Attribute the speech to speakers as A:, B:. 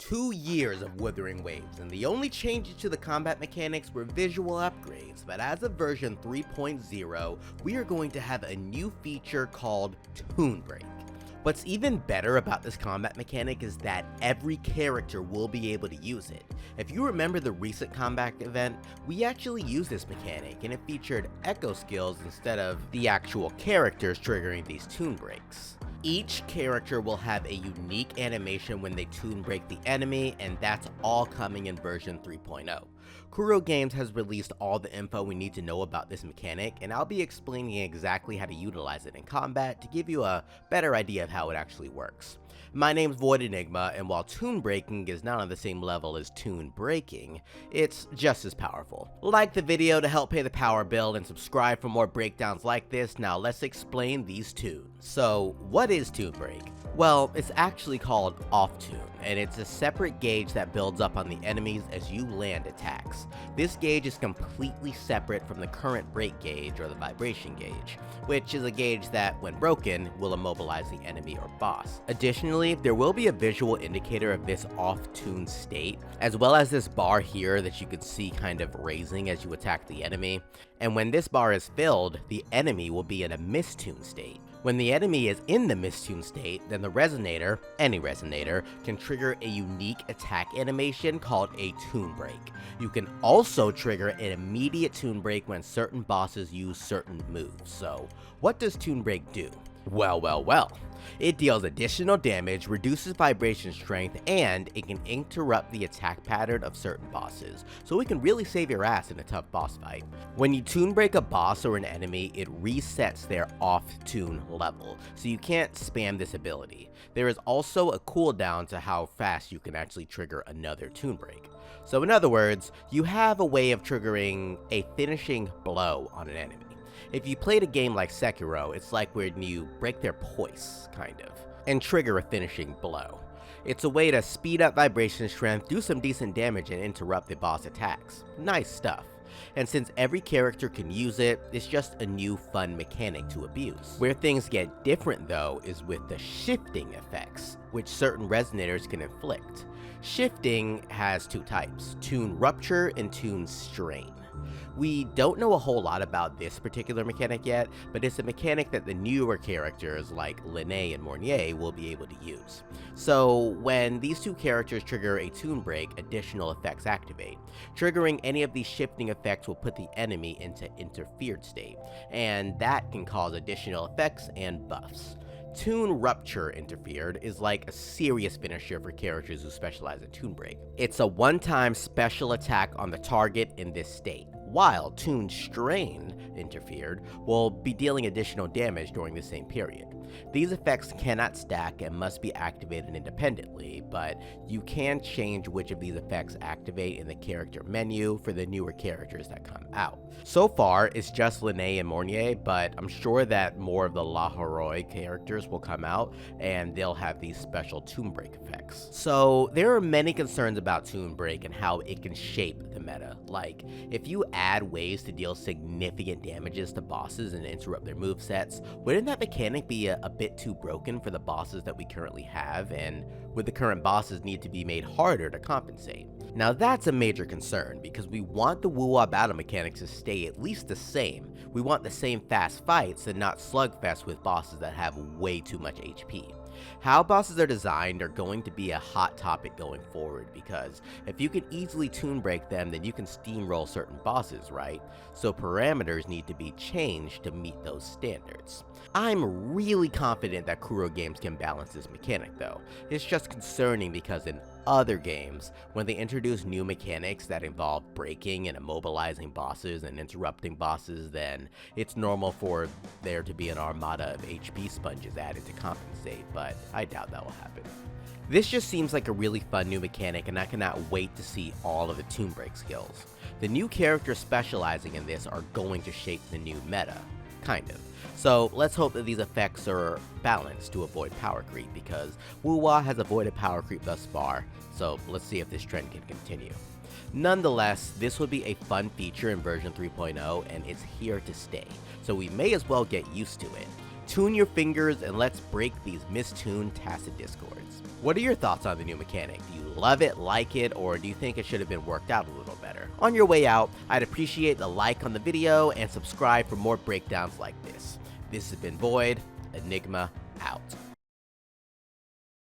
A: 2 years of Wuthering waves, and the only changes to the combat mechanics were visual upgrades, but as of version 3.0, we are going to have a new feature called Toon Break. What's even better about this combat mechanic is that every character will be able to use it. If you remember the recent combat event, we actually used this mechanic, and it featured echo skills instead of the actual characters triggering these toon breaks. Each character will have a unique animation when they toon break the enemy, and that's all coming in version 3.0. Kuro Games has released all the info we need to know about this mechanic, and I'll be explaining exactly how to utilize it in combat to give you a better idea of how it actually works. My name's VoidEnigma, and while toon breaking is not on the same level as toon breaking, it's just as powerful. Like the video to help pay the power bill and subscribe for more breakdowns like this. Now let's explain these tunes. So what is toon break? Well, it's actually called off toon, and it's a separate gauge that builds up on the enemies as you land attacks. This gauge is completely separate from the current break gauge or the vibration gauge, which is a gauge that, when broken, will immobilize the enemy or boss. Additionally, there will be a visual indicator of this off-toon state, as well as this bar here that you could see kind of raising as you attack the enemy. And when this bar is filled, the enemy will be in a mistoon state. When the enemy is in the mistoon state, then the resonator, any resonator, can trigger a unique attack animation called a toon break. You can also trigger an immediate toon break when certain bosses use certain moves. So, what does toon break do? Well. It deals additional damage, reduces vibration strength, and it can interrupt the attack pattern of certain bosses, so it can really save your ass in a tough boss fight. When you toon break a boss or an enemy, it resets their off-toon level, so you can't spam this ability. There is also a cooldown to how fast you can actually trigger another toon break. So in other words, you have a way of triggering a finishing blow on an enemy. If you played a game like Sekiro, it's like when you break their poise, kind of, and trigger a finishing blow. It's a way to speed up vibration strength, do some decent damage, and interrupt the boss attacks. Nice stuff. And since every character can use it, it's just a new fun mechanic to abuse. Where things get different though is with the shifting effects, which certain resonators can inflict. Shifting has two types, toon rupture and toon strain. We don't know a whole lot about this particular mechanic yet, but it's a mechanic that the newer characters like Linné and Mornier will be able to use. So when these two characters trigger a toon break, additional effects activate. Triggering any of these shifting effects will put the enemy into interfered state, and that can cause additional effects and buffs. Toon Rupture Interfered is like a serious finisher for characters who specialize in toon break. It's a one-time special attack on the target in this state, while Toon Strain Interfered will be dealing additional damage during the same period. These effects cannot stack and must be activated independently, but you can change which of these effects activate in the character menu for the newer characters that come out. So far, it's just Linné and Mornier, but I'm sure that more of the La Heroic characters will come out, and they'll have these special toon break effects. So there are many concerns about toon break and how it can shape the meta. Like, if you add ways to deal significant damages to bosses and interrupt their movesets, wouldn't that mechanic be a bit too broken for the bosses that we currently have, and would the current bosses need to be made harder to compensate? Now that's a major concern, because we want the Wuwa battle mechanics to stay at least the same. We want the same fast fights and not slugfest with bosses that have way too much HP. How bosses are designed are going to be a hot topic going forward, because if you can easily toon break them, then you can steamroll certain bosses, right? So parameters need to be changed to meet those standards. I'm really confident that Kuro Games can balance this mechanic though. It's just concerning because in other games, when they introduce new mechanics that involve breaking and immobilizing bosses and interrupting bosses, then it's normal for there to be an armada of HP sponges added to compensate, but I doubt that will happen. This just seems like a really fun new mechanic, and I cannot wait to see all of the toon break skills. The new characters specializing in this are going to shape the new meta, kind of. So let's hope that these effects are balanced to avoid power creep, because Wuwa has avoided power creep thus far, so let's see if this trend can continue. Nonetheless, this will be a fun feature in version 3.0, and it's here to stay, so we may as well get used to it. Tune your fingers and let's break these mistuned tacit discords. What are your thoughts on the new mechanic? Do you love it, like it, or do you think it should have been worked out a little better? On your way out, I'd appreciate a like on the video and subscribe for more breakdowns like this. This has been VoidEnigma